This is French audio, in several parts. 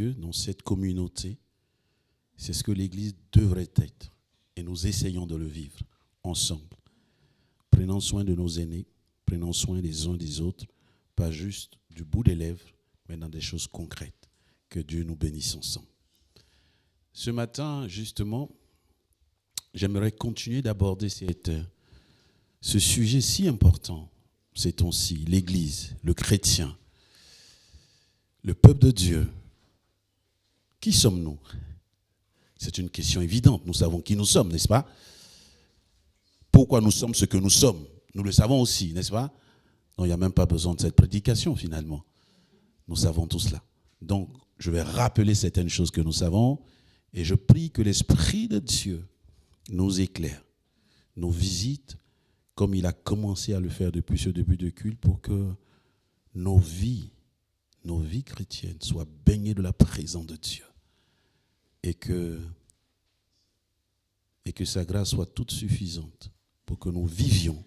dans cette communauté. C'est ce que l'Église devrait être. Et nous essayons de le vivre ensemble. Prenons soin de nos aînés, prenons soin des uns des autres, pas juste du bout des lèvres, mais dans des choses concrètes. Que Dieu nous bénisse ensemble. Ce matin, justement, j'aimerais continuer d'aborder ce sujet si important, ces temps-ci, l'Église, le chrétien, le peuple de Dieu. Qui sommes-nous? C'est une question évidente. Nous savons qui nous sommes, n'est-ce pas? Pourquoi nous sommes ce que nous sommes? Nous le savons aussi, n'est-ce pas? Donc il n'y a même pas besoin de cette prédication finalement. Nous savons tout cela. Donc je vais rappeler certaines choses que nous savons et je prie que l'Esprit de Dieu nous éclaire, nous visite comme il a commencé à le faire depuis ce début de culte pour que nos vies chrétiennes soient baignées de la présence de Dieu. Et que sa grâce soit toute suffisante pour que nous vivions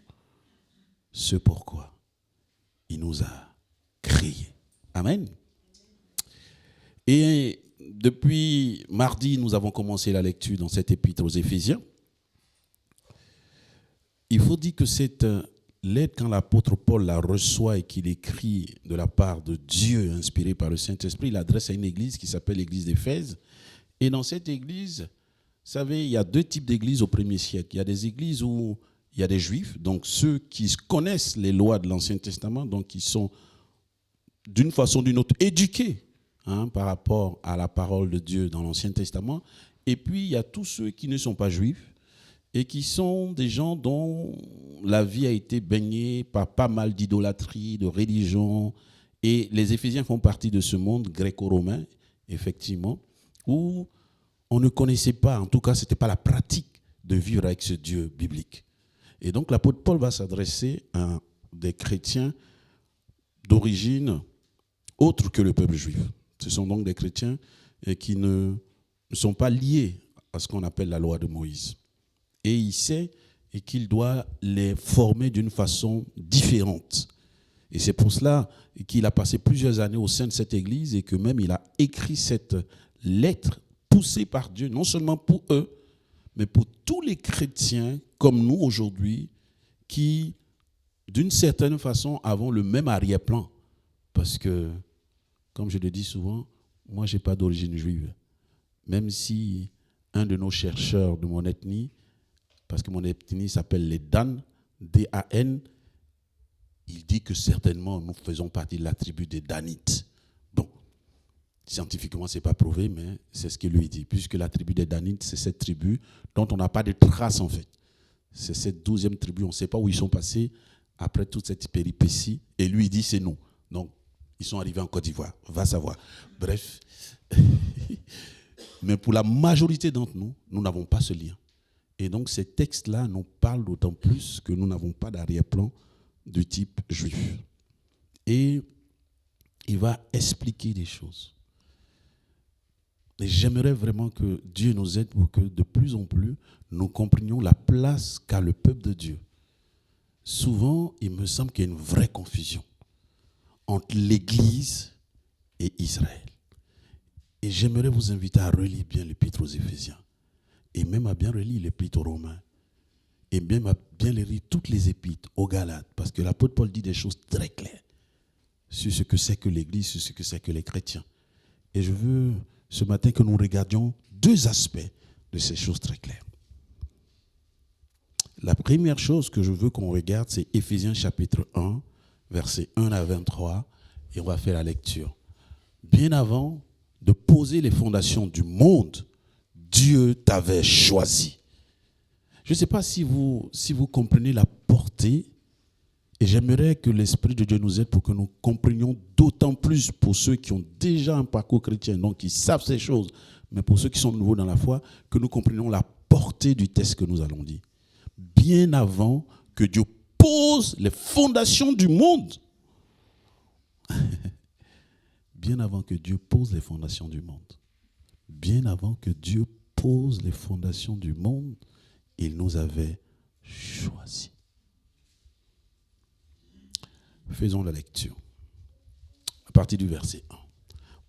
ce pourquoi il nous a créés. Amen. Et depuis mardi, nous avons commencé la lecture dans cette épître aux Éphésiens. Il faut dire que cette lettre, quand l'apôtre Paul la reçoit et qu'il écrit de la part de Dieu, inspiré par le Saint-Esprit, il l'adresse à une église qui s'appelle l'église d'Éphèse. Et dans cette église, vous savez, il y a deux types d'églises au premier siècle. Il y a des églises où il y a des juifs, donc ceux qui connaissent les lois de l'Ancien Testament, donc qui sont d'une façon ou d'une autre éduqués par rapport à la parole de Dieu dans l'Ancien Testament. Et puis, il y a tous ceux qui ne sont pas juifs et qui sont des gens dont la vie a été baignée par pas mal d'idolâtrie, de religion. Et les Éphésiens font partie de ce monde gréco-romain, effectivement, où on ne connaissait pas, en tout cas, ce n'était pas la pratique de vivre avec ce Dieu biblique. Et donc, l'apôtre Paul va s'adresser à des chrétiens d'origine autre que le peuple juif. Ce sont donc des chrétiens qui ne sont pas liés à ce qu'on appelle la loi de Moïse. Et il sait qu'il doit les former d'une façon différente. Et c'est pour cela qu'il a passé plusieurs années au sein de cette église et que même il a écrit cette lettre poussée par Dieu, non seulement pour eux, mais pour tous les chrétiens comme nous aujourd'hui, qui, d'une certaine façon, avons le même arrière-plan. Parce que, comme je le dis souvent, moi, je n'ai pas d'origine juive. Même si un de nos chercheurs de mon ethnie, parce que mon ethnie s'appelle les Dan, D-A-N, il dit que certainement nous faisons partie de la tribu des Danites. Bon, scientifiquement, ce n'est pas prouvé, mais c'est ce qu'il lui dit. Puisque la tribu des Danites, c'est cette tribu dont on n'a pas de traces en fait. C'est cette 12e tribu, on ne sait pas où ils sont passés après toute cette péripétie. Et lui, il dit c'est nous. Donc, ils sont arrivés en Côte d'Ivoire, va savoir. Bref. Mais pour la majorité d'entre nous, nous n'avons pas ce lien. Et donc, ces textes-là nous parlent d'autant plus que nous n'avons pas d'arrière-plan du type juif. Et il va expliquer des choses. Et j'aimerais vraiment que Dieu nous aide pour que de plus en plus, nous comprenions la place qu'a le peuple de Dieu. Souvent, il me semble qu'il y a une vraie confusion entre l'Église et Israël. Et j'aimerais vous inviter à relire bien l'Épître aux Éphésiens. Et même à bien relire l'Épître aux Romains. Et même à bien lire toutes les épîtres aux Galates. Parce que l'apôtre Paul dit des choses très claires sur ce que c'est que l'Église, sur ce que c'est que les chrétiens. Et je veux ce matin que nous regardions deux aspects de ces choses très claires. La première chose que je veux qu'on regarde, c'est Éphésiens chapitre 1, versets 1 à 23, et on va faire la lecture. Bien avant de poser les fondations du monde, Dieu t'avait choisi. Je ne sais pas si vous comprenez la portée, et j'aimerais que l'Esprit de Dieu nous aide pour que nous comprenions d'autant plus pour ceux qui ont déjà un parcours chrétien, donc qui savent ces choses, mais pour ceux qui sont nouveaux dans la foi, que nous comprenions la portée du texte que nous allons dire. Bien avant que Dieu pose les fondations du monde. Bien avant que Dieu pose les fondations du monde. Bien avant que Dieu pose les fondations du monde, il nous avait choisis. Faisons la lecture. À partir du verset 1.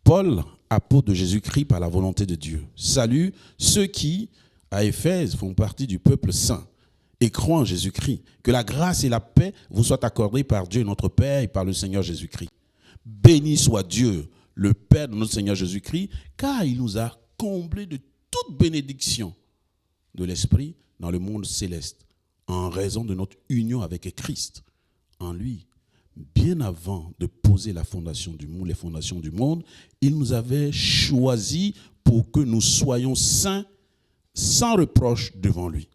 Paul, apôtre de Jésus-Christ par la volonté de Dieu, salue ceux qui, à Éphèse, font partie du peuple saint et croient en Jésus-Christ. Que la grâce et la paix vous soient accordées par Dieu notre Père et par le Seigneur Jésus-Christ. Béni soit Dieu, le Père de notre Seigneur Jésus-Christ, car il nous a comblés de toute bénédiction de l'Esprit dans le monde céleste, en raison de notre union avec Christ. En lui, bien avant de poser les fondations du monde, il nous avait choisis pour que nous soyons saints, sans reproche devant lui.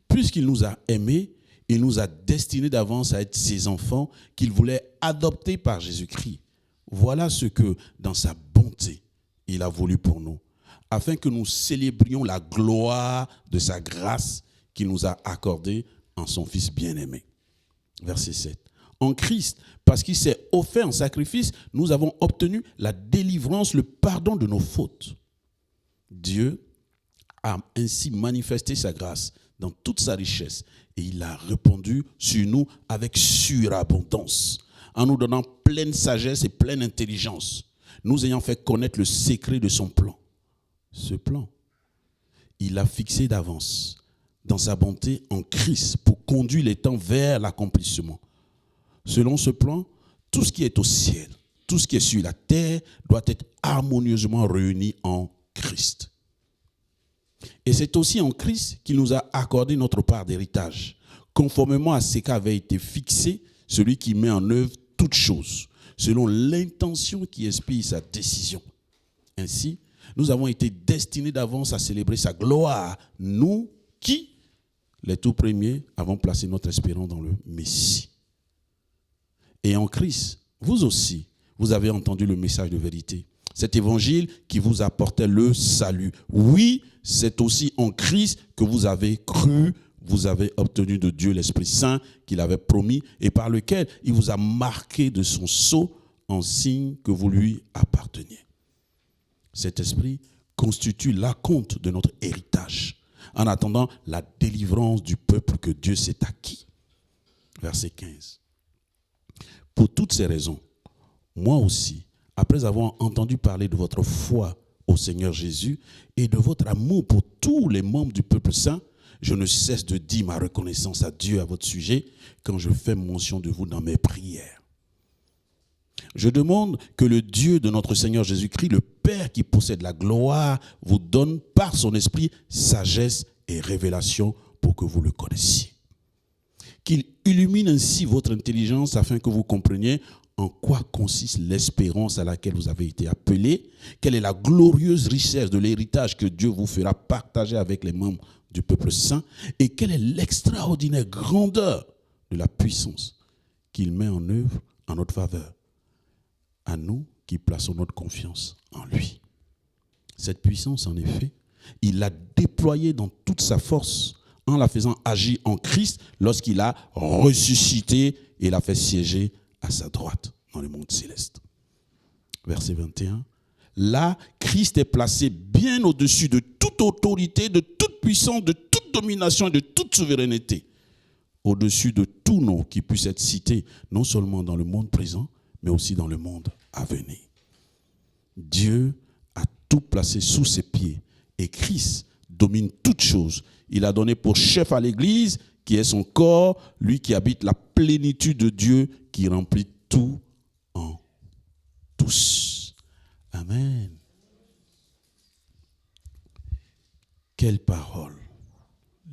Puisqu'il nous a aimés, il nous a destinés d'avance à être ses enfants qu'il voulait adopter par Jésus-Christ. Voilà ce que, dans sa bonté, il a voulu pour nous, afin que nous célébrions la gloire de sa grâce qu'il nous a accordée en son Fils bien-aimé. Verset 7. En Christ, parce qu'il s'est offert en sacrifice, nous avons obtenu la délivrance, le pardon de nos fautes. Dieu a ainsi manifesté sa grâce dans toute sa richesse et il a répandu sur nous avec surabondance, en nous donnant pleine sagesse et pleine intelligence, nous ayant fait connaître le secret de son plan. Ce plan, il l'a fixé d'avance dans sa bonté en Christ pour conduire les temps vers l'accomplissement. Selon ce plan, tout ce qui est au ciel, tout ce qui est sur la terre doit être harmonieusement réuni en Christ. Et c'est aussi en Christ qu'il nous a accordé notre part d'héritage, conformément à ce qu'avait été fixé celui qui met en œuvre toutes choses, selon l'intention qui inspire sa décision. Ainsi, nous avons été destinés d'avance à célébrer sa gloire, nous qui, les tout premiers, avons placé notre espérance dans le Messie. Et en Christ, vous aussi, vous avez entendu le message de vérité. Cet évangile qui vous apportait le salut. Oui, c'est aussi en Christ que vous avez cru, vous avez obtenu de Dieu l'Esprit Saint qu'il avait promis et par lequel il vous a marqué de son sceau en signe que vous lui apparteniez. Cet esprit constitue l'acompte de notre héritage en attendant la délivrance du peuple que Dieu s'est acquis. Verset 15. Pour toutes ces raisons, moi aussi, après avoir entendu parler de votre foi au Seigneur Jésus et de votre amour pour tous les membres du peuple saint, je ne cesse de dire ma reconnaissance à Dieu à votre sujet quand je fais mention de vous dans mes prières. Je demande que le Dieu de notre Seigneur Jésus-Christ, le Père qui possède la gloire, vous donne par son esprit sagesse et révélation pour que vous le connaissiez. Qu'il illumine ainsi votre intelligence afin que vous compreniez en quoi consiste l'espérance à laquelle vous avez été appelés, quelle est la glorieuse richesse de l'héritage que Dieu vous fera partager avec les membres du peuple saint et quelle est l'extraordinaire grandeur de la puissance qu'il met en œuvre en notre faveur, à nous qui plaçons notre confiance en lui. Cette puissance, en effet, il l'a déployée dans toute sa force en la faisant agir en Christ lorsqu'il a ressuscité et l'a fait siéger à sa droite dans le monde céleste. Verset 21. Là, Christ est placé bien au-dessus de toute autorité, de toute puissance, de toute domination et de toute souveraineté. Au-dessus de tout nom qui puisse être cité, non seulement dans le monde présent, mais aussi dans le monde à venir. Dieu a tout placé sous ses pieds et Christ domine toutes choses. Il a donné pour chef à l'Église, qui est son corps, lui qui habite la plénitude de Dieu, qui remplit tout en tous. Amen. Quelle parole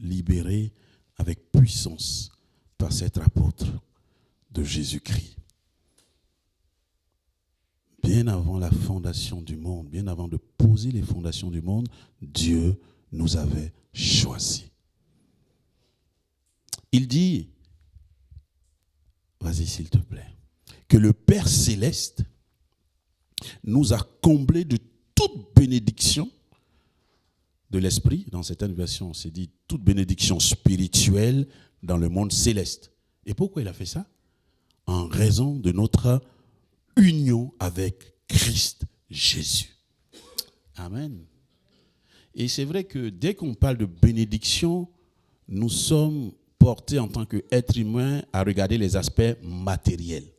libérée avec puissance par cet apôtre de Jésus-Christ. Bien avant la fondation du monde, bien avant de poser les fondations du monde, Dieu nous avait choisis. Il dit, vas-y s'il te plaît, que le Père céleste nous a comblés de toute bénédiction de l'esprit. Dans certaines versions, c'est dit toute bénédiction spirituelle dans le monde céleste. Et pourquoi il a fait ça? En raison de notre union avec Christ Jésus. Amen. Et c'est vrai que dès qu'on parle de bénédiction, nous sommes portés en tant qu'êtres humains à regarder les aspects matériels,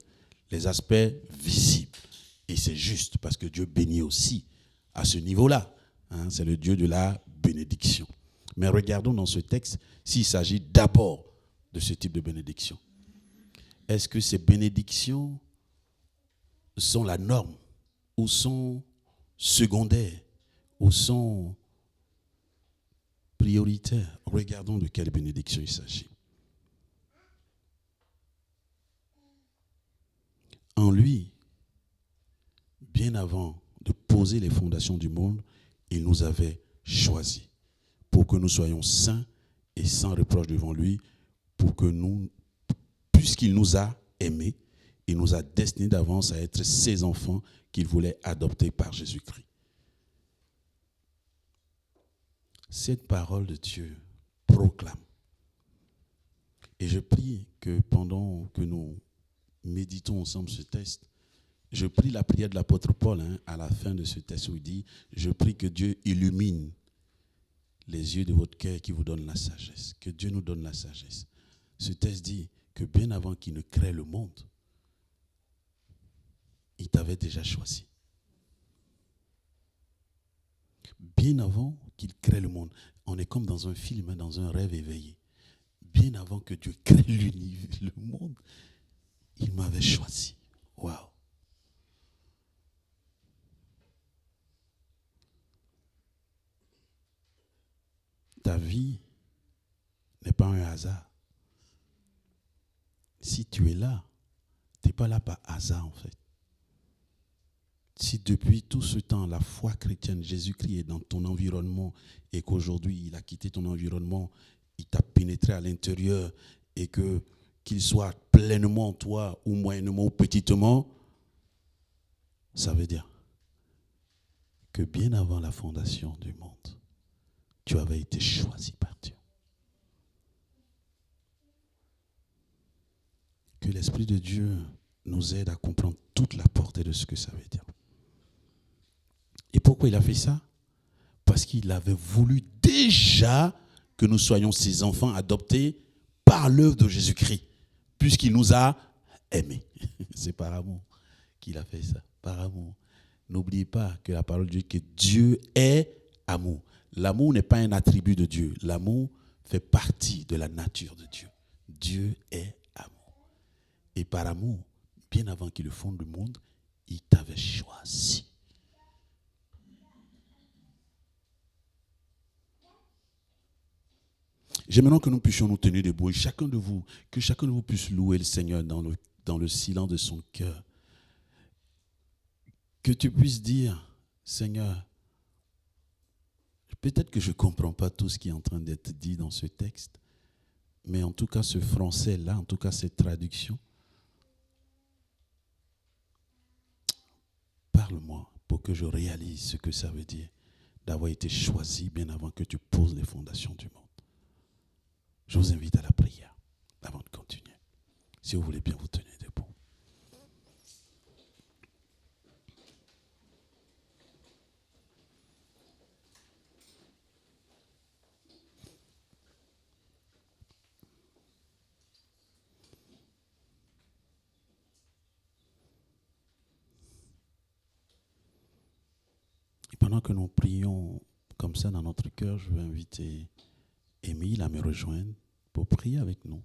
les aspects visibles. Et c'est juste parce que Dieu bénit aussi à ce niveau-là. Hein, c'est le Dieu de la bénédiction. Mais regardons dans ce texte s'il s'agit d'abord de ce type de bénédiction. Est-ce que ces bénédictions sont la norme ou sont secondaires ou sont prioritaires? Regardons de quelle bénédiction il s'agit. En lui, bien avant de poser les fondations du monde, il nous avait choisis pour que nous soyons saints et sans reproche devant lui, pour que nous, puisqu'il nous a aimés, il nous a destinés d'avance à être ses enfants qu'il voulait adopter par Jésus-Christ. Cette parole de Dieu proclame. Et je prie que pendant que nous méditons ensemble ce texte, je prie la prière de l'apôtre Paul à la fin de ce texte où il dit « Je prie que Dieu illumine les yeux de votre cœur qui vous donne la sagesse. » Que Dieu nous donne la sagesse. Ce texte dit que bien avant qu'il ne crée le monde, il t'avait déjà choisi. Bien avant qu'il crée le monde. On est comme dans un film, dans un rêve éveillé. Bien avant que Dieu crée le monde, il m'avait choisi. Waouh! Ta vie n'est pas un hasard. Si tu es là, tu n'es pas là par hasard en fait. Si depuis tout ce temps, la foi chrétienne, Jésus-Christ est dans ton environnement et qu'aujourd'hui, il a quitté ton environnement, il t'a pénétré à l'intérieur et qu'il soit pleinement en toi ou moyennement ou petitement, ça veut dire que bien avant la fondation du monde, tu avais été choisi par Dieu. Que l'Esprit de Dieu nous aide à comprendre toute la portée de ce que ça veut dire. Et pourquoi il a fait ça? Parce qu'il avait voulu déjà que nous soyons ses enfants adoptés par l'œuvre de Jésus-Christ, puisqu'il nous a aimés. C'est par amour qu'il a fait ça, par amour. N'oubliez pas que la parole dit que Dieu est amour. L'amour n'est pas un attribut de Dieu. L'amour fait partie de la nature de Dieu. Dieu est amour. Et par amour, bien avant qu'il fonde le monde, il t'avait choisi. J'aimerais que nous puissions nous tenir debout et que chacun de vous puisse louer le Seigneur dans le silence de son cœur. Que tu puisses dire, Seigneur, peut-être que je ne comprends pas tout ce qui est en train d'être dit dans ce texte, mais en tout cas ce français-là, en tout cas cette traduction, parle-moi pour que je réalise ce que ça veut dire d'avoir été choisi bien avant que tu poses les fondations du monde. Je vous invite à la prière avant de continuer. Si vous voulez bien vous tenir debout. Et pendant que nous prions comme ça dans notre cœur, je vais inviter Émile à me rejoindre pour prier avec nous.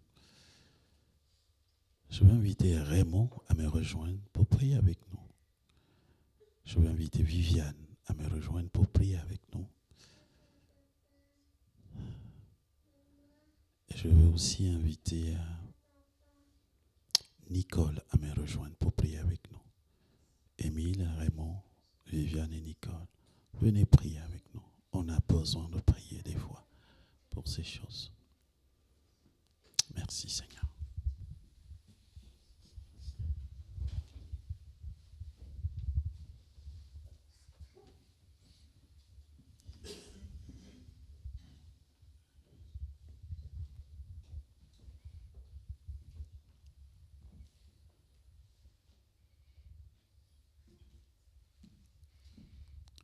Je vais inviter Raymond à me rejoindre pour prier avec nous. Je vais inviter Viviane à me rejoindre pour prier avec nous. Et je vais aussi inviter Nicole à me rejoindre pour prier avec nous. Émile, Raymond, Viviane et Nicole, venez prier avec nous. On a besoin de prier des fois pour ces choses. Merci Seigneur.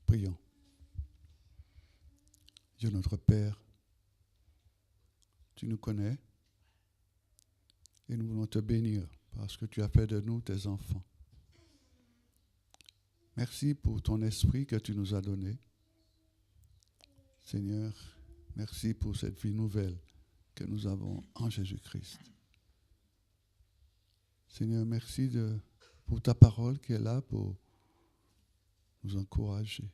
Prions. Dieu notre Père, tu nous connais et nous voulons te bénir parce que tu as fait de nous tes enfants. Merci pour ton esprit que tu nous as donné. Seigneur, merci pour cette vie nouvelle que nous avons en Jésus-Christ. Seigneur, merci pour ta parole qui est là pour nous encourager,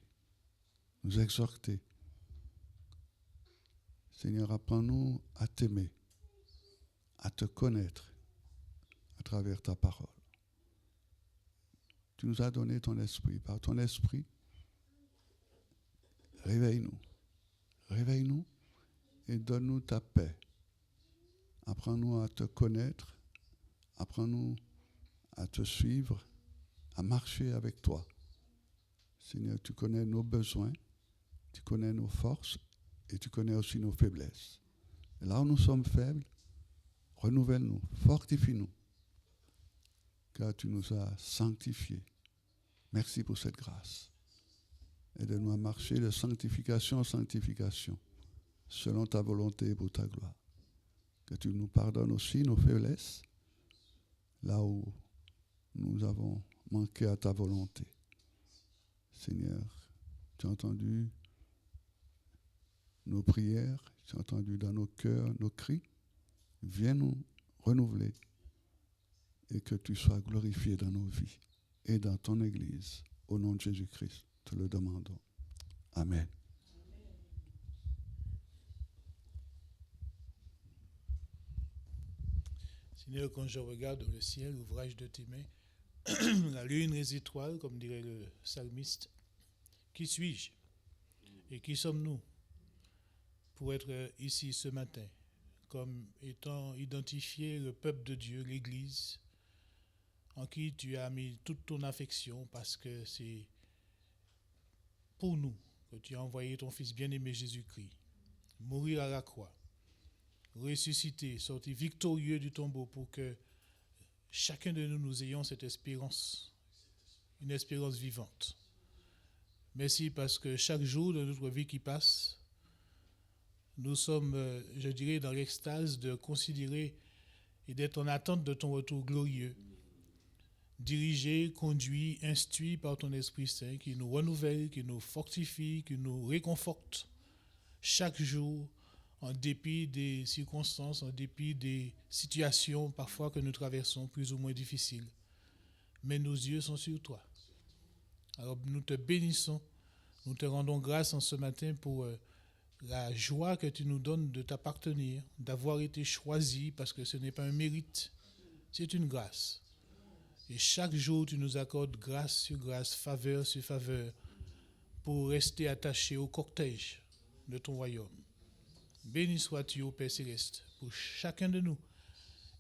nous exhorter. Seigneur, apprends-nous à t'aimer, à te connaître à travers ta parole. Tu nous as donné ton esprit. Par ton esprit, réveille-nous. Réveille-nous et donne-nous ta paix. Apprends-nous à te connaître. Apprends-nous à te suivre, à marcher avec toi. Seigneur, tu connais nos besoins, tu connais nos forces et tu connais aussi nos faiblesses. Et là où nous sommes faibles, renouvelle-nous, fortifie-nous, car tu nous as sanctifiés. Merci pour cette grâce. Aide-nous à marcher de sanctification en sanctification, selon ta volonté et pour ta gloire. Que tu nous pardonnes aussi nos faiblesses, là où nous avons manqué à ta volonté. Seigneur, tu as entendu nos prières, tu as entendu dans nos cœurs nos cris. Viens nous renouveler et que tu sois glorifié dans nos vies et dans ton Église. Au nom de Jésus-Christ, te le demandons. Amen. Seigneur, quand je regarde le ciel, l'ouvrage de tes mains, la lune et les étoiles, comme dirait le psalmiste, qui suis-je et qui sommes-nous pour être ici ce matin, comme étant identifié le peuple de Dieu, l'Église, en qui tu as mis toute ton affection, parce que c'est pour nous que tu as envoyé ton Fils bien-aimé Jésus-Christ, mourir à la croix, ressuscité, sorti victorieux du tombeau pour que chacun de nous ayons cette espérance, une espérance vivante. Merci parce que chaque jour de notre vie qui passe, nous sommes, je dirais, dans l'extase de considérer et d'être en attente de ton retour glorieux, dirigé, conduit, instruit par ton Esprit Saint qui nous renouvelle, qui nous fortifie, qui nous réconforte chaque jour en dépit des circonstances, en dépit des situations parfois que nous traversons plus ou moins difficiles. Mais nos yeux sont sur toi. Alors nous te bénissons, nous te rendons grâce en ce matin pour la joie que tu nous donnes de t'appartenir, d'avoir été choisi, parce que ce n'est pas un mérite, c'est une grâce. Et chaque jour, tu nous accordes grâce sur grâce, faveur sur faveur, pour rester attachés au cortège de ton royaume. Béni sois-tu, ô Père Céleste, pour chacun de nous,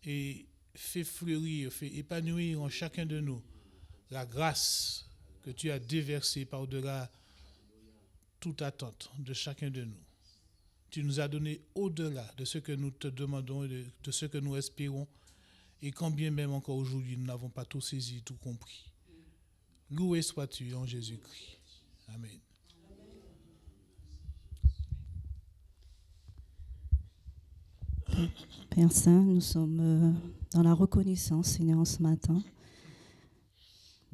et fais fleurir, fais épanouir en chacun de nous la grâce que tu as déversée par-delà toute attente de chacun de nous. Tu nous as donné au-delà de ce que nous te demandons et de ce que nous espérons, et quand bien même encore aujourd'hui, nous n'avons pas tout saisi, tout compris. Loué sois-tu en Jésus-Christ. Amen. Père Saint, nous sommes dans la reconnaissance, Seigneur, ce matin.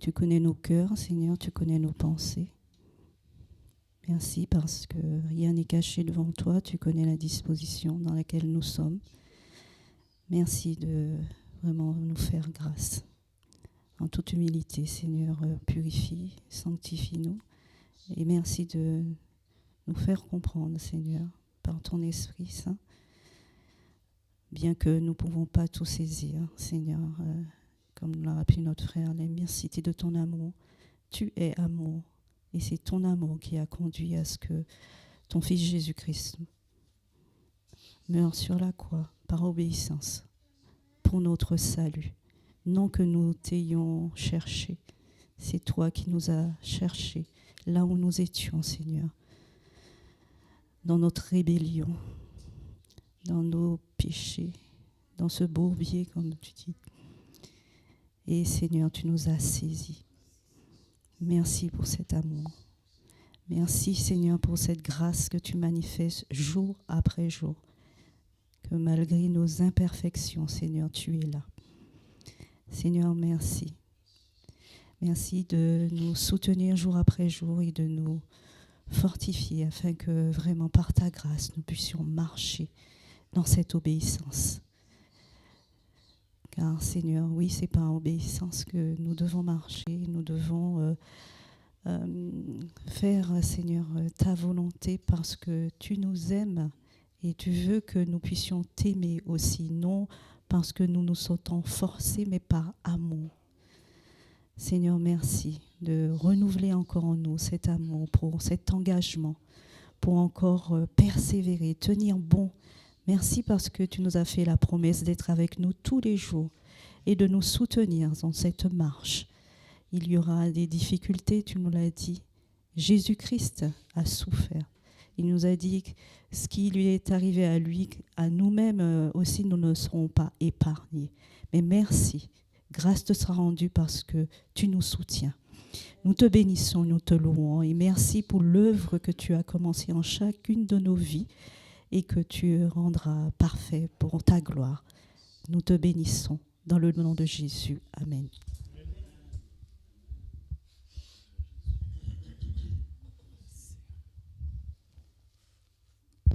Tu connais nos cœurs, Seigneur, tu connais nos pensées. Merci parce que rien n'est caché devant toi. Tu connais la disposition dans laquelle nous sommes. Merci de vraiment nous faire grâce. En toute humilité, Seigneur, purifie, sanctifie-nous. Et merci de nous faire comprendre, Seigneur, par ton Esprit Saint, bien que nous ne pouvons pas tout saisir, Seigneur, comme l'a rappelé notre frère, l'immensité de ton amour. Tu es amour. Et c'est ton amour qui a conduit à ce que ton Fils Jésus-Christ meure sur la croix par obéissance pour notre salut. Non que nous t'ayons cherché, c'est toi qui nous as cherchés là où nous étions, Seigneur, dans notre rébellion, dans nos péchés, dans ce bourbier, comme tu dis. Et Seigneur, tu nous as saisis. Merci pour cet amour. Merci, Seigneur, pour cette grâce que tu manifestes jour après jour. Que malgré nos imperfections, Seigneur, tu es là. Seigneur, merci. Merci de nous soutenir jour après jour et de nous fortifier afin que vraiment par ta grâce, nous puissions marcher dans cette obéissance. Car Seigneur, oui, c'est par obéissance que nous devons marcher, nous devons faire, Seigneur, ta volonté parce que tu nous aimes et tu veux que nous puissions t'aimer aussi, non parce que nous nous sentons forcés, mais par amour. Seigneur, merci de renouveler encore en nous cet amour, pour cet engagement, pour encore persévérer, tenir bon. Merci parce que tu nous as fait la promesse d'être avec nous tous les jours et de nous soutenir dans cette marche. Il y aura des difficultés, tu nous l'as dit. Jésus-Christ a souffert. Il nous a dit que ce qui lui est arrivé à lui, à nous-mêmes aussi, nous ne serons pas épargnés. Mais merci. Grâce te sera rendue parce que tu nous soutiens. Nous te bénissons, nous te louons et merci pour l'œuvre que tu as commencée en chacune de nos vies et que tu rendras parfait pour ta gloire. Nous te bénissons dans le nom de Jésus. Amen.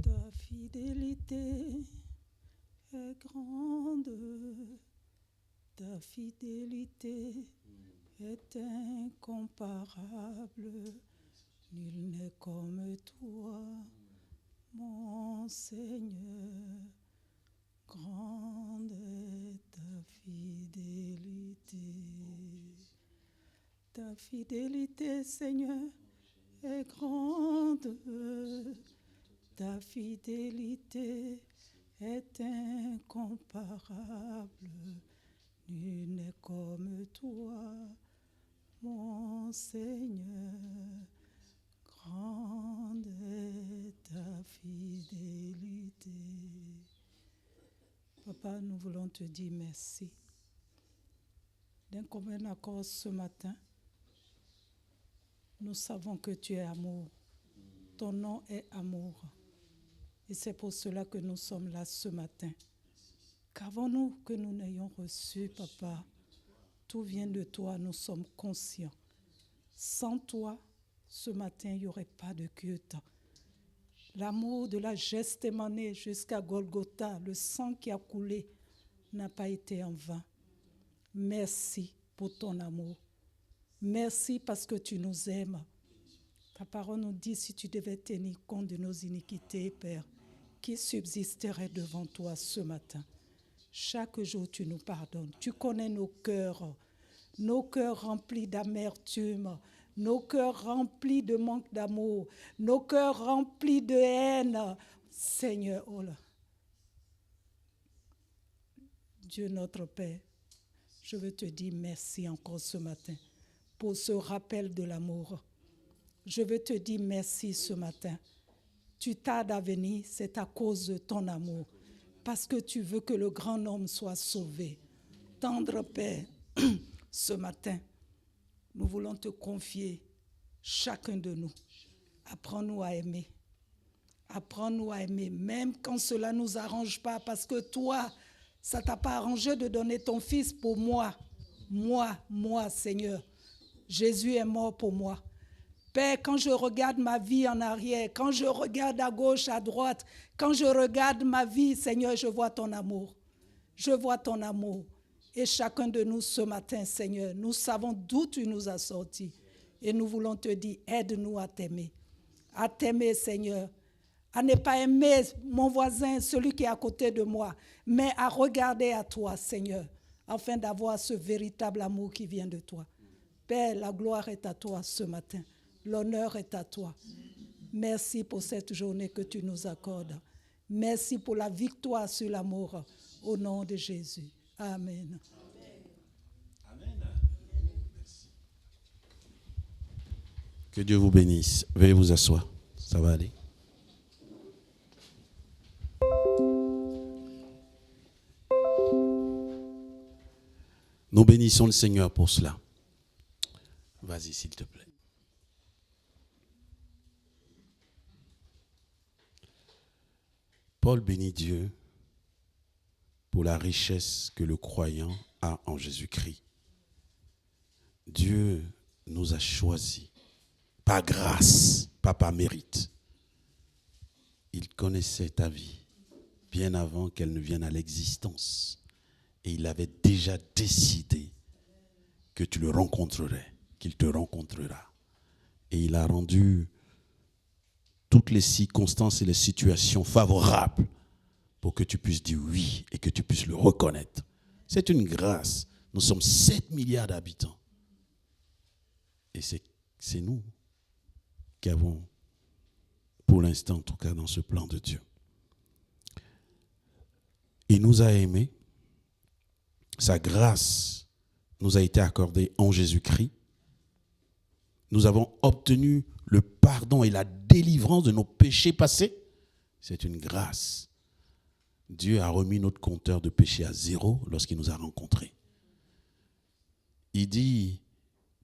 Ta fidélité est grande. Ta fidélité est incomparable. Nul n'est comme toi, mon Seigneur. Grande est ta fidélité. Ta fidélité, Seigneur, est grande. Ta fidélité est incomparable. Nul n'est comme toi, mon Seigneur. Grande est ta fidélité. Papa, nous voulons te dire merci. D'un commun accord ce matin, nous savons que tu es amour. Ton nom est amour. Et c'est pour cela que nous sommes là ce matin. Qu'avons-nous que nous n'ayons reçu, Papa? Tout vient de toi, nous sommes conscients. Sans toi, ce matin, il n'y aurait pas de culte. L'amour de la Gethsémani jusqu'à Golgotha, le sang qui a coulé, n'a pas été en vain. Merci pour ton amour. Merci parce que tu nous aimes. Ta parole nous dit, si tu devais tenir compte de nos iniquités, Père, qui subsisterait devant toi ce matin? Chaque jour, tu nous pardonnes. Tu connais nos cœurs remplis d'amertume, nos cœurs remplis de manque d'amour, nos cœurs remplis de haine. Seigneur, oh là, Dieu notre Père, je veux te dire merci encore ce matin pour ce rappel de l'amour. Je veux te dire merci ce matin. Tu tardes à venir, c'est à cause de ton amour. Parce que tu veux que le grand homme soit sauvé. Tendre Père, ce matin, nous voulons te confier chacun de nous. Apprends-nous à aimer. Apprends-nous à aimer, même quand cela ne nous arrange pas, parce que toi, ça ne t'a pas arrangé de donner ton fils pour moi. Moi, Seigneur. Jésus est mort pour moi. Père, quand je regarde ma vie en arrière, quand je regarde à gauche, à droite, quand je regarde ma vie, Seigneur, je vois ton amour. Je vois ton amour. Et chacun de nous ce matin, Seigneur, nous savons d'où tu nous as sortis. Et nous voulons te dire, aide-nous à t'aimer. À t'aimer, Seigneur. À ne pas aimer mon voisin, celui qui est à côté de moi, mais à regarder à toi, Seigneur, afin d'avoir ce véritable amour qui vient de toi. Père, la gloire est à toi ce matin. L'honneur est à toi. Merci pour cette journée que tu nous accordes. Merci pour la victoire sur l'amour. Au nom de Jésus. Amen. Amen. Merci. Que Dieu vous bénisse. Veuillez vous asseoir. Ça va aller. Nous bénissons le Seigneur pour cela. Vas-y, s'il te plaît. Paul bénit Dieu pour la richesse que le croyant a en Jésus-Christ. Dieu nous a choisis par grâce, pas par mérite. Il connaissait ta vie bien avant qu'elle ne vienne à l'existence. Et il avait déjà décidé que tu le rencontrerais, qu'il te rencontrera. Et il a rendu toutes les circonstances et les situations favorables pour que tu puisses dire oui et que tu puisses le reconnaître. C'est une grâce. Nous sommes 7 milliards d'habitants. Et c'est nous qui avons, pour l'instant en tout cas, dans ce plan de Dieu. Il nous a aimés. Sa grâce nous a été accordée en Jésus-Christ. Nous avons obtenu le pardon et la délivrance de nos péchés passés. C'est une grâce. Dieu a remis notre compteur de péché à 0 lorsqu'il nous a rencontrés. Il dit,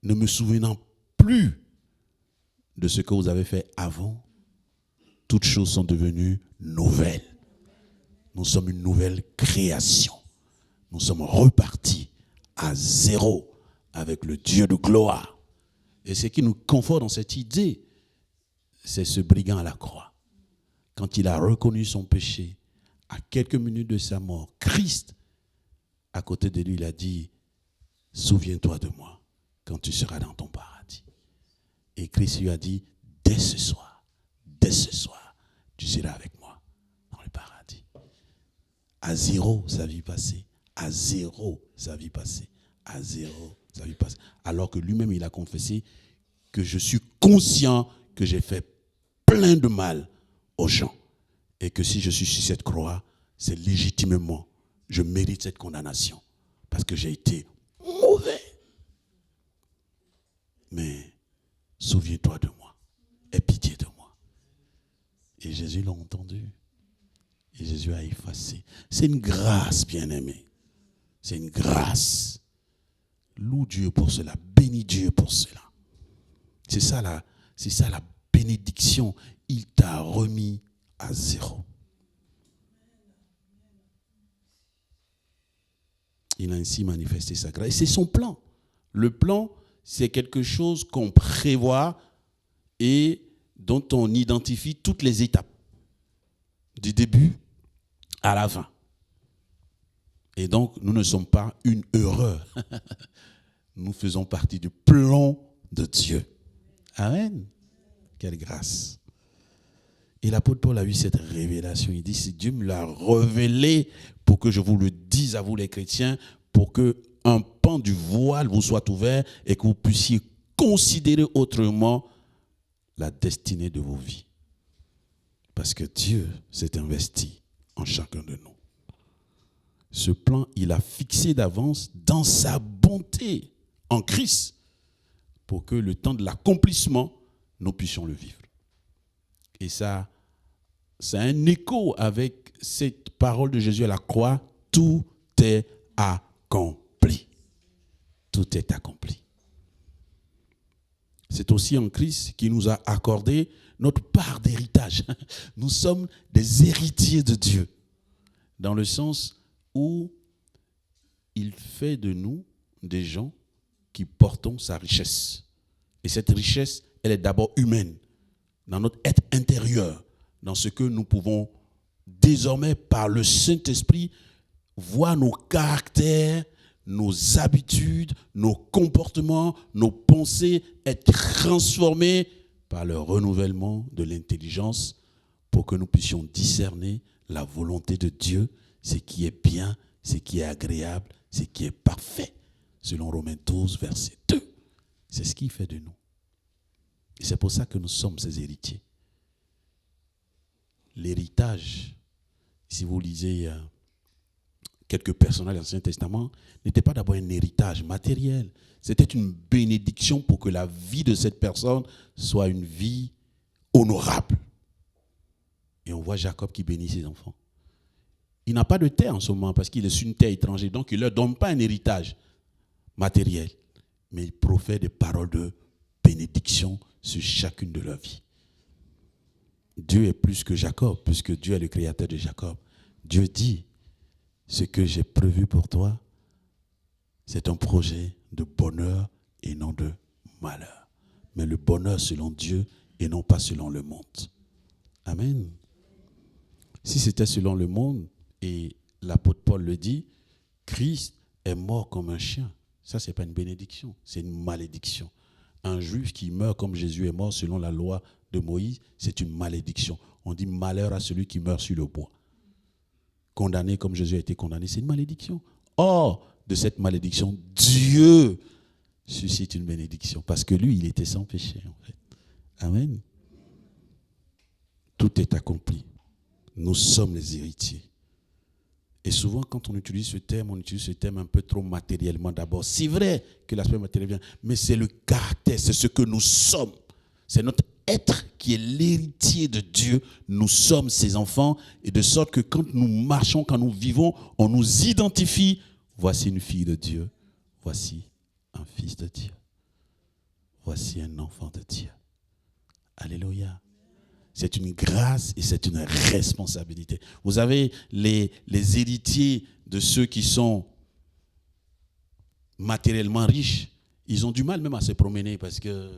ne me souvenant plus de ce que vous avez fait avant, toutes choses sont devenues nouvelles. Nous sommes une nouvelle création. Nous sommes repartis à 0 avec le Dieu de gloire. Et ce qui nous conforte dans cette idée, c'est ce brigand à la croix. Quand il a reconnu son péché, à quelques minutes de sa mort, Christ, à côté de lui, il a dit, souviens-toi de moi quand tu seras dans ton paradis. Et Christ lui a dit, dès ce soir, tu seras avec moi dans le paradis. À 0, sa vie passée. À 0, sa vie passée. À 0, sa vie passée. Alors que lui-même, il a confessé que je suis conscient que j'ai fait plein de mal aux gens. Et que si je suis sur cette croix, c'est légitimement, je mérite cette condamnation. Parce que j'ai été mauvais. Mais souviens-toi de moi. Aie pitié de moi. Et Jésus l'a entendu. Et Jésus a effacé. C'est une grâce, bien-aimé. C'est une grâce. Loue Dieu pour cela. Bénis Dieu pour cela. C'est ça la bénédiction. Il t'a remis à 0. Il a ainsi manifesté sa grâce. Et c'est son plan. Le plan, c'est quelque chose qu'on prévoit et dont on identifie toutes les étapes. Du début à la fin. Et donc, nous ne sommes pas une erreur. Nous faisons partie du plan de Dieu. Amen. Quelle grâce. Et l'apôtre Paul a eu cette révélation. Il dit, si Dieu me l'a révélé pour que je vous le dise à vous les chrétiens, pour que un pan du voile vous soit ouvert et que vous puissiez considérer autrement la destinée de vos vies. Parce que Dieu s'est investi en chacun de nous. Ce plan, il a fixé d'avance dans sa bonté en Christ pour que le temps de l'accomplissement, nous puissions le vivre. Et ça, c'est un écho avec cette parole de Jésus à la croix. Tout est accompli. Tout est accompli. C'est aussi en Christ qui nous a accordé notre part d'héritage. Nous sommes des héritiers de Dieu. Dans le sens où il fait de nous des gens qui portons sa richesse. Et cette richesse, elle est d'abord humaine, dans notre être intérieur, dans ce que nous pouvons désormais, par le Saint-Esprit, voir nos caractères, nos habitudes, nos comportements, nos pensées être transformés par le renouvellement de l'intelligence pour que nous puissions discerner la volonté de Dieu, ce qui est bien, ce qui est agréable, ce qui est parfait, selon Romains 12, verset 2. C'est ce qu'il fait de nous. Et c'est pour ça que nous sommes ses héritiers. L'héritage, si vous lisez quelques personnages de l'Ancien Testament, n'était pas d'abord un héritage matériel. C'était une bénédiction pour que la vie de cette personne soit une vie honorable. Et on voit Jacob qui bénit ses enfants. Il n'a pas de terre en ce moment parce qu'il est sur une terre étrangère. Donc il ne leur donne pas un héritage matériel. Mais il profère des paroles de bénédiction sur chacune de leurs vies. Dieu est plus que Jacob, puisque Dieu est le créateur de Jacob. Dieu dit, ce que j'ai prévu pour toi, c'est un projet de bonheur et non de malheur. Mais le bonheur selon Dieu et non pas selon le monde. Amen. Si c'était selon le monde, et l'apôtre Paul le dit, Christ est mort comme un chien. Ça, ce n'est pas une bénédiction, c'est une malédiction. Un juif qui meurt comme Jésus est mort selon la loi de Moïse, c'est une malédiction. On dit malheur à celui qui meurt sur le bois. Condamné comme Jésus a été condamné, c'est une malédiction. Or, de cette malédiction, Dieu suscite une bénédiction. Parce que lui, il était sans péché, en fait. Amen. Tout est accompli. Nous sommes les héritiers. Et souvent, quand on utilise ce terme un peu trop matériellement d'abord. C'est vrai que l'aspect matériel vient, mais c'est le caractère, c'est ce que nous sommes. C'est notre être qui est l'héritier de Dieu. Nous sommes ses enfants, et de sorte que quand nous marchons, quand nous vivons, on nous identifie. Voici une fille de Dieu. Voici un fils de Dieu. Voici un enfant de Dieu. Alléluia. C'est une grâce et c'est une responsabilité. Vous avez les héritiers de ceux qui sont matériellement riches. Ils ont du mal même à se promener parce que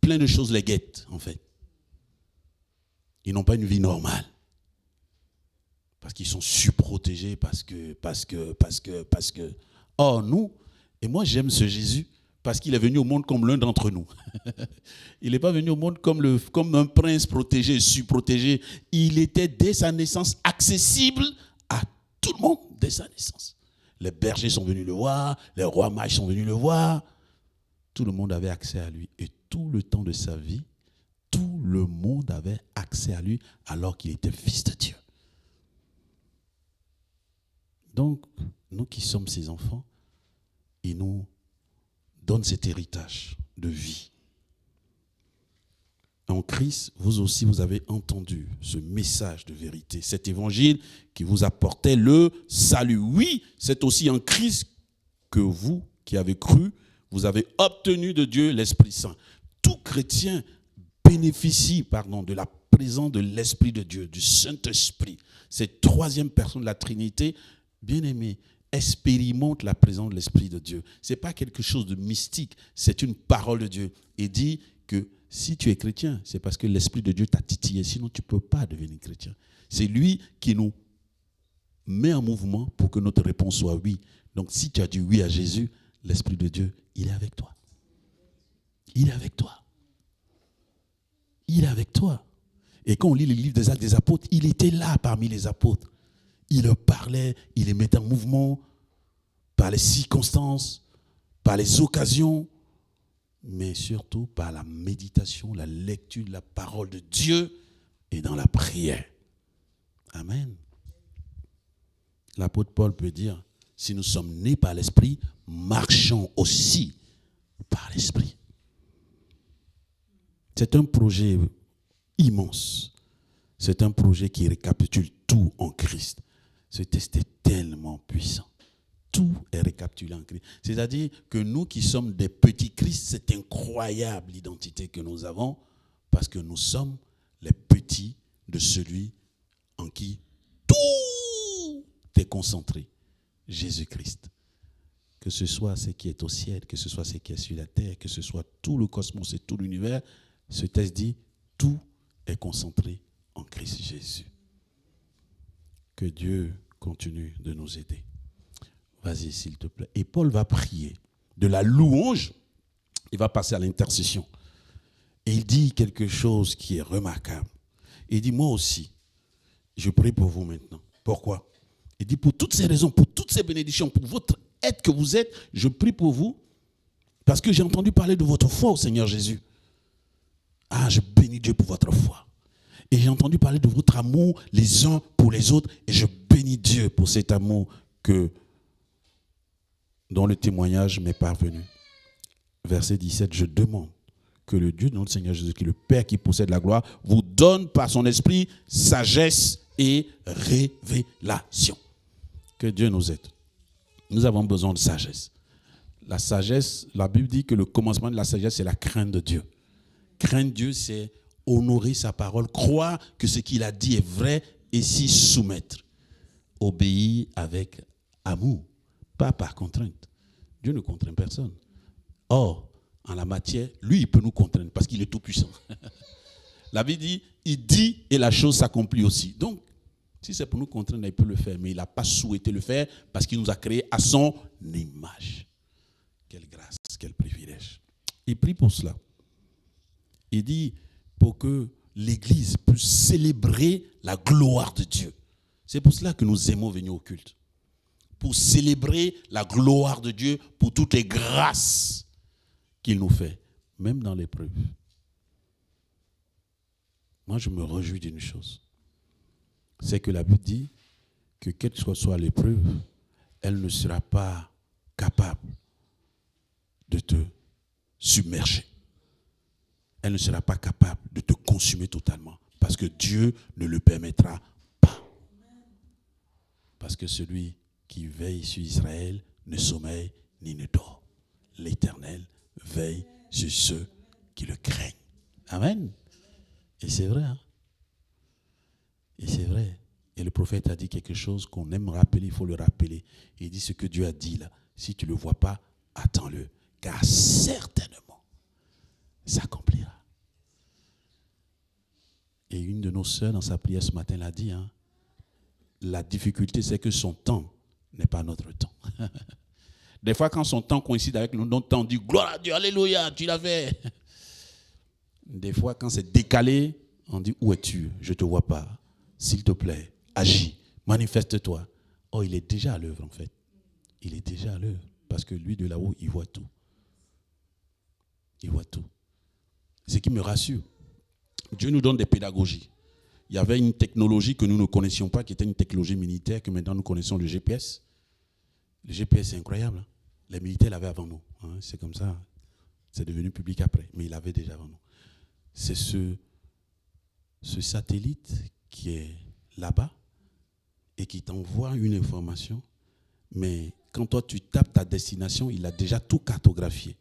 plein de choses les guettent, en fait. Ils n'ont pas une vie normale. Parce qu'ils sont surprotégés, parce que. Or, nous, et moi j'aime ce Jésus, parce qu'il est venu au monde comme l'un d'entre nous. Il n'est pas venu au monde comme un prince protégé, surprotégé. Il était dès sa naissance accessible à tout le monde, dès sa naissance. Les bergers sont venus le voir, les rois mages sont venus le voir. Tout le monde avait accès à lui. Et tout le temps de sa vie, tout le monde avait accès à lui alors qu'il était fils de Dieu. Donc, nous qui sommes ses enfants, il nous donne cet héritage de vie. En Christ, vous aussi, vous avez entendu ce message de vérité, cet évangile qui vous apportait le salut. Oui, c'est aussi en Christ que vous, qui avez cru, vous avez obtenu de Dieu l'Esprit Saint. Tout chrétien bénéficie, de la présence de l'Esprit de Dieu, du Saint-Esprit. Cette troisième personne de la Trinité, bien-aimé, expérimente la présence de l'Esprit de Dieu. Ce n'est pas quelque chose de mystique, c'est une parole de Dieu. Et dit que si tu es chrétien, c'est parce que l'Esprit de Dieu t'a titillé, sinon tu ne peux pas devenir chrétien. C'est lui qui nous met en mouvement pour que notre réponse soit oui. Donc si tu as dit oui à Jésus, l'Esprit de Dieu, il est avec toi. Il est avec toi. Il est avec toi. Et quand on lit le livre des Actes des Apôtres, il était là parmi les apôtres. Il leur parlait, il les mettait en mouvement par les circonstances, par les occasions, mais surtout par la méditation, la lecture de la parole de Dieu et dans la prière. Amen. L'apôtre Paul peut dire, si nous sommes nés par l'Esprit, marchons aussi par l'Esprit. C'est un projet immense. C'est un projet qui récapitule tout en Christ. Ce texte est tellement puissant. Tout est récapitulé en Christ. C'est-à-dire que nous qui sommes des petits Christ, c'est incroyable l'identité que nous avons parce que nous sommes les petits de celui en qui tout est concentré. Jésus-Christ. Que ce soit ce qui est au ciel, que ce soit ce qui est sur la terre, que ce soit tout le cosmos et tout l'univers, ce texte dit tout est concentré en Christ Jésus. Que Dieu continue de nous aider. Vas-y, s'il te plaît. Et Paul va prier. De la louange, il va passer à l'intercession. Et il dit quelque chose qui est remarquable. Il dit, moi aussi, je prie pour vous maintenant. Pourquoi? Il dit, pour toutes ces raisons, pour toutes ces bénédictions, pour votre être que vous êtes, je prie pour vous, parce que j'ai entendu parler de votre foi au Seigneur Jésus. Ah, je bénis Dieu pour votre foi. Et j'ai entendu parler de votre amour les uns pour les autres. Et je bénis Dieu pour cet amour dont le témoignage m'est parvenu. Verset 17, je demande que le Dieu de notre Seigneur Jésus, qui est le Père qui possède la gloire, vous donne par son esprit sagesse et révélation. Que Dieu nous aide. Nous avons besoin de sagesse. La sagesse, la Bible dit que le commencement de la sagesse, c'est la crainte de Dieu. Craindre Dieu, c'est honorer sa parole, croire que ce qu'il a dit est vrai et s'y soumettre. Obéir avec amour, pas par contrainte. Dieu ne contraint personne. Or, en la matière, lui, il peut nous contraindre parce qu'il est tout puissant. La Bible dit, il dit et la chose s'accomplit aussi. Donc, si c'est pour nous contraindre, il peut le faire, mais il n'a pas souhaité le faire parce qu'il nous a créés à son image. Quelle grâce, quel privilège. Il prie pour cela. Il dit pour que l'Église puisse célébrer la gloire de Dieu. C'est pour cela que nous aimons venir au culte. Pour célébrer la gloire de Dieu, pour toutes les grâces qu'il nous fait, même dans l'épreuve. Moi, je me réjouis d'une chose. C'est que la Bible dit que quelle que soit l'épreuve, elle ne sera pas capable de te submerger. Elle ne sera pas capable de te consumer totalement. Parce que Dieu ne le permettra pas. Parce que celui qui veille sur Israël ne sommeille ni ne dort. L'Éternel veille sur ceux qui le craignent. Amen. Et c'est vrai. Hein? Et c'est vrai. Et le prophète a dit quelque chose qu'on aime rappeler, il faut le rappeler. Il dit ce que Dieu a dit là. Si tu ne le vois pas, attends-le. Car certainement, s'accomplira. Et une de nos sœurs, dans sa prière ce matin, l'a dit, hein, la difficulté, c'est que son temps n'est pas notre temps. Des fois, quand son temps coïncide avec notre temps, on dit, gloire à Dieu, alléluia, tu l'as fait. Des fois, quand c'est décalé, on dit, où es-tu? Je ne te vois pas. S'il te plaît, agis, manifeste-toi. Oh, il est déjà à l'œuvre, en fait. Il est déjà à l'œuvre. Parce que lui, de là-haut, il voit tout. Il voit tout. Ce qui me rassure. Dieu nous donne des pédagogies. Il y avait une technologie que nous ne connaissions pas, qui était une technologie militaire, que maintenant nous connaissons, le GPS. Le GPS, c'est incroyable. Hein? Les militaires l'avaient avant nous. Hein? C'est comme ça. C'est devenu public après. Mais il l'avait déjà avant nous. C'est ce satellite qui est là-bas et qui t'envoie une information. Mais quand toi, tu tapes ta destination, il a déjà tout cartographié.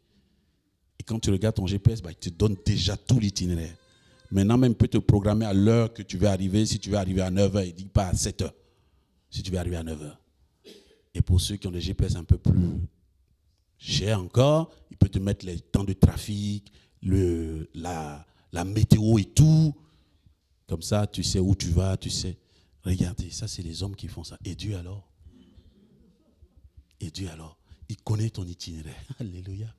Et quand tu regardes ton GPS, il te donne déjà tout l'itinéraire. Maintenant, même, il peut te programmer à l'heure que tu veux arriver. Si tu veux arriver à 9h, il ne dit pas à 7h. Si tu veux arriver à 9h. Et pour ceux qui ont des GPS un peu plus chers encore, il peut te mettre les temps de trafic, la météo et tout. Comme ça, tu sais où tu vas, tu sais. Regardez, ça, c'est les hommes qui font ça. Et Dieu alors? Et Dieu alors? Il connaît ton itinéraire. Alléluia.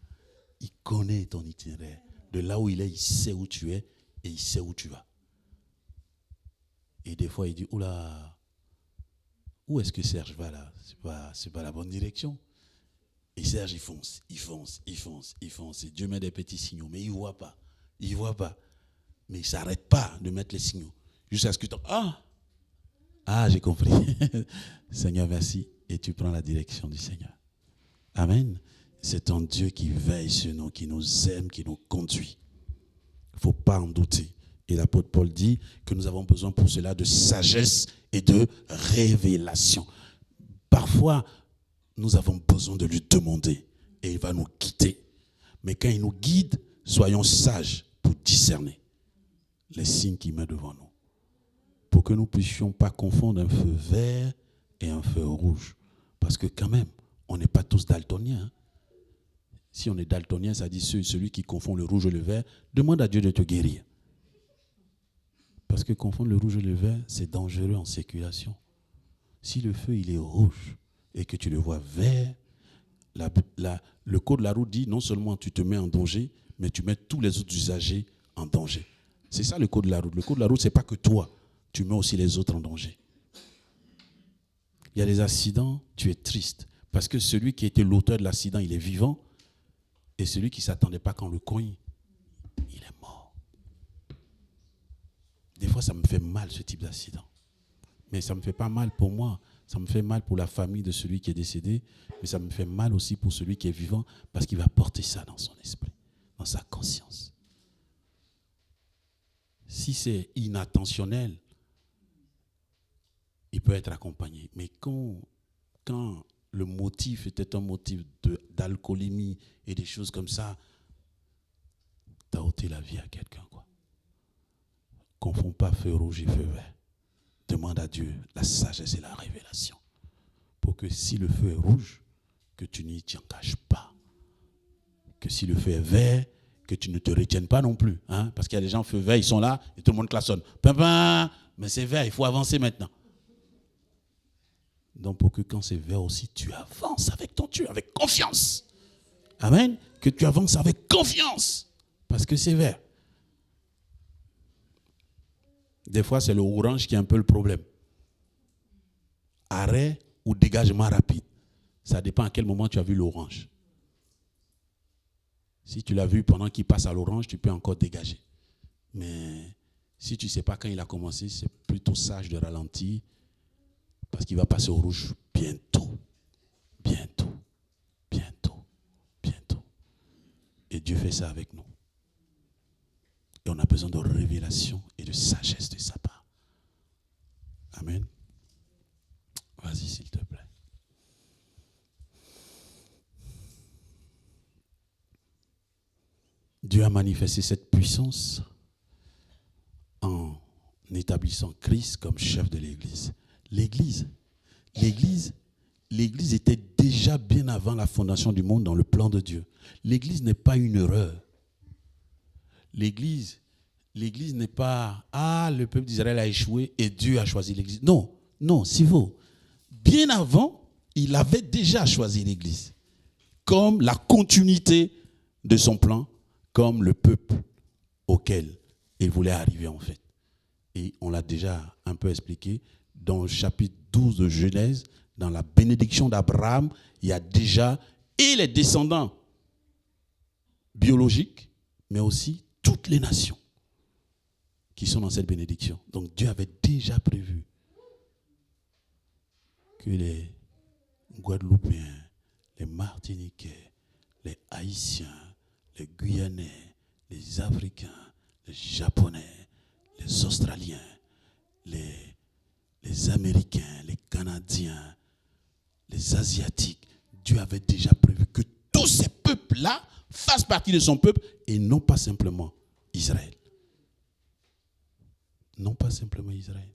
Il connaît ton itinéraire. De là où il est, il sait où tu es. Et il sait où tu vas. Et des fois, il dit, oula, où est-ce que Serge va là? C'est pas la bonne direction. Et Serge, il fonce. Et Dieu met des petits signaux, mais il ne voit pas. Il ne voit pas. Mais il ne s'arrête pas de mettre les signaux. Jusqu'à ce que tu... Ah, j'ai compris. Seigneur, merci. Et tu prends la direction du Seigneur. Amen. C'est un Dieu qui veille sur nous, qui nous aime, qui nous conduit. Il ne faut pas en douter. Et l'apôtre Paul dit que nous avons besoin pour cela de sagesse et de révélation. Parfois, nous avons besoin de lui demander et il va nous guider. Mais quand il nous guide, soyons sages pour discerner les signes qu'il met devant nous. Pour que nous ne puissions pas confondre un feu vert et un feu rouge. Parce que quand même, on n'est pas tous daltoniens. Hein? Si on est daltonien, ça dit celui qui confond le rouge et le vert, demande à Dieu de te guérir. Parce que confondre le rouge et le vert, c'est dangereux en circulation. Si le feu il est rouge et que tu le vois vert, le code de la route dit non seulement tu te mets en danger, mais tu mets tous les autres usagers en danger. C'est ça le code de la route. Le code de la route, ce n'est pas que toi, tu mets aussi les autres en danger. Il y a des accidents, tu es triste. Parce que celui qui était l'auteur de l'accident, il est vivant. Et celui qui ne s'attendait pas quand le cogne, il est mort. Des fois, ça me fait mal, ce type d'accident. Mais ça ne me fait pas mal pour moi. Ça me fait mal pour la famille de celui qui est décédé. Mais ça me fait mal aussi pour celui qui est vivant parce qu'il va porter ça dans son esprit, dans sa conscience. Si c'est inattentionnel, il peut être accompagné. Mais quand le motif était un motif d'alcoolémie et des choses comme ça, tu as ôté la vie à quelqu'un, quoi. Confonds pas feu rouge et feu vert. Demande à Dieu la sagesse et la révélation. Pour que si le feu est rouge, que tu n'y t'y engages pas. Que si le feu est vert, que tu ne te retiennes pas non plus. Hein? Parce qu'il y a des gens, feu vert, ils sont là et tout le monde klaxonne. Pimpin, mais c'est vert, il faut avancer maintenant. Donc pour que quand c'est vert aussi, tu avances avec ton Dieu, avec confiance. Amen. Que tu avances avec confiance. Parce que c'est vert. Des fois, c'est le orange qui est un peu le problème. Arrêt ou dégagement rapide. Ça dépend à quel moment tu as vu l'orange. Si tu l'as vu pendant qu'il passe à l'orange, tu peux encore dégager. Mais si tu ne sais pas quand il a commencé, c'est plutôt sage de ralentir parce qu'il va passer au rouge bientôt. Bientôt. Bientôt. Bientôt. Et Dieu fait ça avec nous. Et on a besoin de révélation et de sagesse de sa part. Amen. Vas-y, s'il te plaît. Dieu a manifesté cette puissance en établissant Christ comme chef de l'Église. L'Église était déjà bien avant la fondation du monde dans le plan de Dieu. L'Église n'est pas une erreur. L'Église n'est pas « Ah, le peuple d'Israël a échoué et Dieu a choisi l'Église ». Non, c'est faux. Bien avant, il avait déjà choisi l'Église comme la continuité de son plan, comme le peuple auquel il voulait arriver en fait. Et on l'a déjà un peu expliqué dans le chapitre 12 de Genèse, dans la bénédiction d'Abraham, il y a déjà et les descendants biologiques, mais aussi toutes les nations qui sont dans cette bénédiction. Donc Dieu avait déjà prévu que les Guadeloupéens, les Martiniquais, les Haïtiens, les Guyanais, les Africains, les Japonais, les Australiens, les Américains, les Canadiens, les Asiatiques, Dieu avait déjà prévu que tous ces peuples-là fassent partie de son peuple et non pas simplement Israël. Non pas simplement Israël.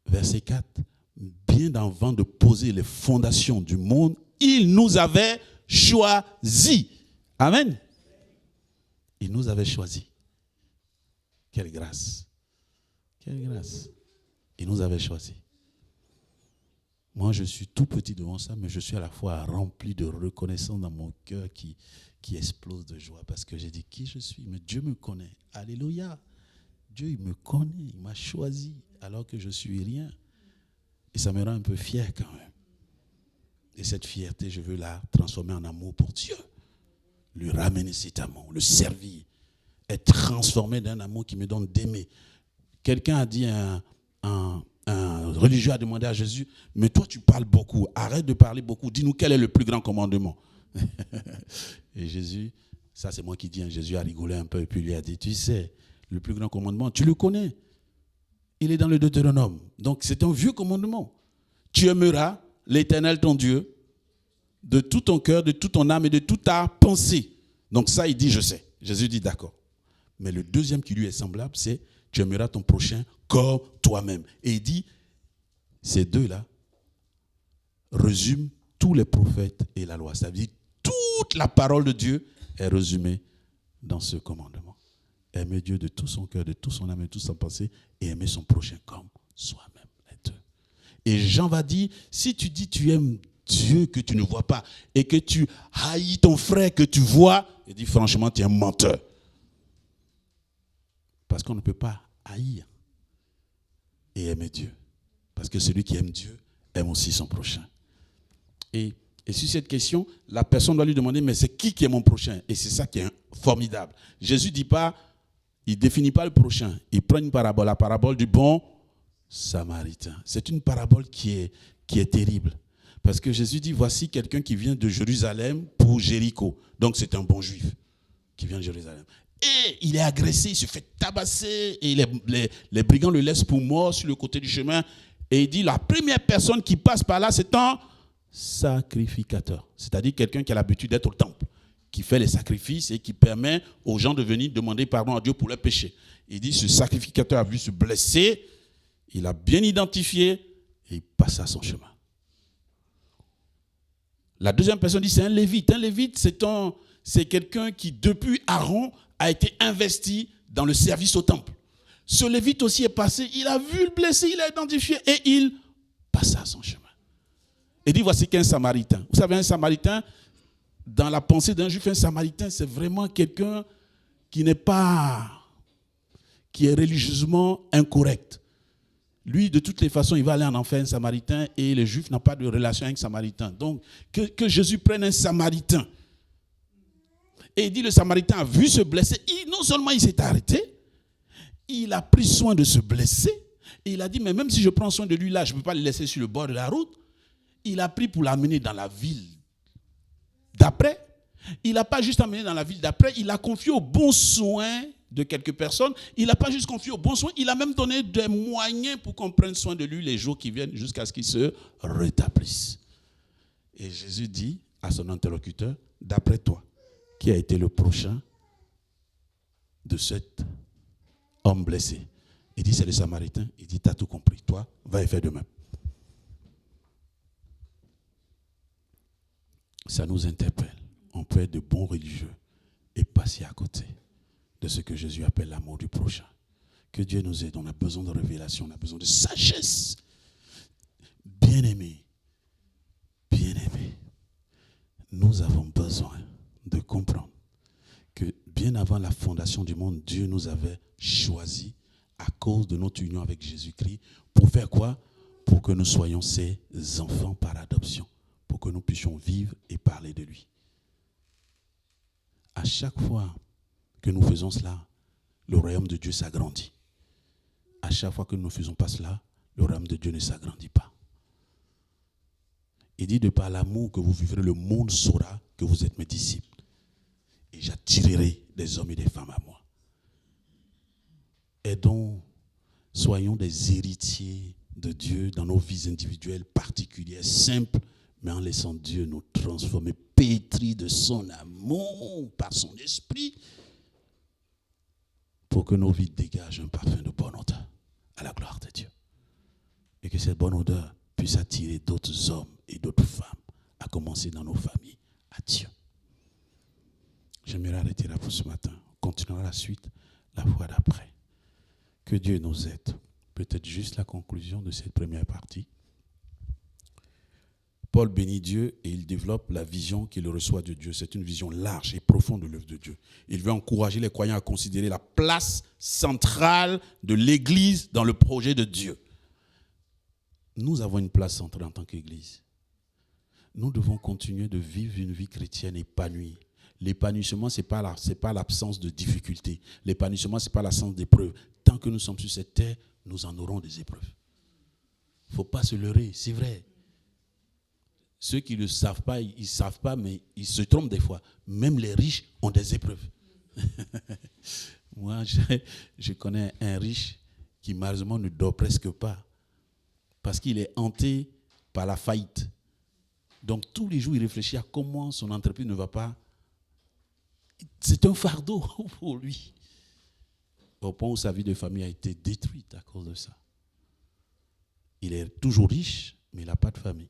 Verset 4. Bien avant de poser les fondations du monde, il nous avait choisis. Amen. Il nous avait choisis. Quelle grâce. Quelle grâce. Il nous avait choisis. Moi, je suis tout petit devant ça, mais je suis à la fois rempli de reconnaissance dans mon cœur qui explose de joie parce que j'ai dit qui je suis. Mais Dieu me connaît. Alléluia. Dieu, il me connaît. Il m'a choisi alors que je suis rien. Et ça me rend un peu fier quand même. Et cette fierté, je veux la transformer en amour pour Dieu. Lui ramener cet amour, le servir. Être transformé d'un amour qui me donne d'aimer. Quelqu'un a dit, un religieux a demandé à Jésus, mais toi tu parles beaucoup, arrête de parler beaucoup, dis-nous quel est le plus grand commandement. Et Jésus, ça c'est moi qui dis, Jésus a rigolé un peu et puis il lui a dit, tu sais, le plus grand commandement, tu le connais. Il est dans le Deutéronome. Donc c'est un vieux commandement. Tu aimeras l'Éternel ton Dieu de tout ton cœur, de toute ton âme et de toute ta pensée. Donc ça il dit, je sais. Jésus dit d'accord. Mais le deuxième qui lui est semblable, c'est tu aimeras ton prochain comme toi-même. Et il dit, ces deux-là résument tous les prophètes et la loi. Ça veut dire toute la parole de Dieu est résumée dans ce commandement. Aimer Dieu de tout son cœur, de tout son âme et de toute sa pensée et aimer son prochain comme soi-même. Les deux. Et Jean va dire, si tu dis tu aimes Dieu que tu ne vois pas et que tu haïs ton frère que tu vois, il dit franchement tu es un menteur. Parce qu'on ne peut pas haïr et aimer Dieu. Parce que celui qui aime Dieu aime aussi son prochain. Et sur cette question, la personne doit lui demander, mais c'est qui est mon prochain? Et c'est ça qui est formidable. Jésus dit pas, il ne définit pas le prochain. Il prend une parabole, la parabole du bon Samaritain. C'est une parabole qui est terrible. Parce que Jésus dit, voici quelqu'un qui vient de Jérusalem pour Jéricho. Donc c'est un bon juif qui vient de Jérusalem. Et il est agressé, il se fait tabasser, et les brigands le laissent pour mort sur le côté du chemin. Et il dit, la première personne qui passe par là, c'est un sacrificateur. C'est-à-dire quelqu'un qui a l'habitude d'être au temple, qui fait les sacrifices et qui permet aux gens de venir demander pardon à Dieu pour leurs péchés. Il dit, ce sacrificateur a vu se blesser, il a bien identifié, et il passe à son chemin. La deuxième personne dit c'est un lévite. Un lévite, c'est quelqu'un qui, depuis Aaron, a été investi dans le service au temple. Ce lévite aussi est passé, il a vu le blessé, il a identifié et il passa son chemin. Et dit voici qu'un samaritain. Vous savez, un samaritain, dans la pensée d'un juif, un samaritain, c'est vraiment quelqu'un qui est religieusement incorrect. Lui, de toutes les façons, il va aller en enfer, un samaritain, et les juifs n'ont pas de relation avec un samaritain. Donc, que Jésus prenne un samaritain. Et il dit, le samaritain a vu se blesser. Non seulement il s'est arrêté, il a pris soin de se blesser. Et il a dit, mais même si je prends soin de lui là, je ne peux pas le laisser sur le bord de la route. Il a pris pour l'amener dans la ville d'après. Il n'a pas juste amené dans la ville d'après, il a confié aux bons soins de quelques personnes. Il n'a pas juste confié aux bons soins, il a même donné des moyens pour qu'on prenne soin de lui les jours qui viennent jusqu'à ce qu'il se rétablisse. Et Jésus dit à son interlocuteur, d'après toi, qui a été le prochain de cet homme blessé? Il dit, c'est le Samaritain. Il dit, tu as tout compris. Toi, va et fais de même. Ça nous interpelle. On peut être de bons religieux et passer à côté de ce que Jésus appelle l'amour du prochain. Que Dieu nous aide. On a besoin de révélation, on a besoin de sagesse. Bien-aimés, nous avons besoin de comprendre que bien avant la fondation du monde, Dieu nous avait choisis à cause de notre union avec Jésus-Christ. Pour faire quoi? Pour que nous soyons ses enfants par adoption. Pour que nous puissions vivre et parler de lui. À chaque fois que nous faisons cela, le royaume de Dieu s'agrandit. À chaque fois que nous ne faisons pas cela, le royaume de Dieu ne s'agrandit pas. Il dit, de par l'amour que vous vivrez, le monde saura que vous êtes mes disciples. Et j'attirerai des hommes et des femmes à moi. Aidons, soyons des héritiers de Dieu dans nos vies individuelles, particulières, simples, mais en laissant Dieu nous transformer, pétris de son amour par son esprit, pour que nos vies dégagent un parfum de bonne odeur à la gloire de Dieu. Et que cette bonne odeur puisse attirer d'autres hommes et d'autres femmes, à commencer dans nos familles, à Dieu. J'aimerais arrêter là pour ce matin. On continuera la suite la fois d'après. Que Dieu nous aide. Peut-être juste la conclusion de cette première partie. Paul bénit Dieu et il développe la vision qu'il reçoit de Dieu. C'est une vision large et profonde de l'œuvre de Dieu. Il veut encourager les croyants à considérer la place centrale de l'Église dans le projet de Dieu. Nous avons une place centrale en tant qu'Église. Nous devons continuer de vivre une vie chrétienne épanouie. L'épanouissement, ce n'est pas l'absence de difficultés. L'épanouissement, ce n'est pas l'absence d'épreuves. Tant que nous sommes sur cette terre, nous en aurons des épreuves. Il ne faut pas se leurrer, c'est vrai. Ceux qui ne le savent pas, ils ne savent pas, mais ils se trompent des fois. Même les riches ont des épreuves. Moi, je connais un riche qui malheureusement ne dort presque pas parce qu'il est hanté par la faillite. Donc tous les jours, il réfléchit à comment son entreprise ne va pas. C'est un fardeau pour lui. Au point où sa vie de famille a été détruite à cause de ça. Il est toujours riche, mais il n'a pas de famille.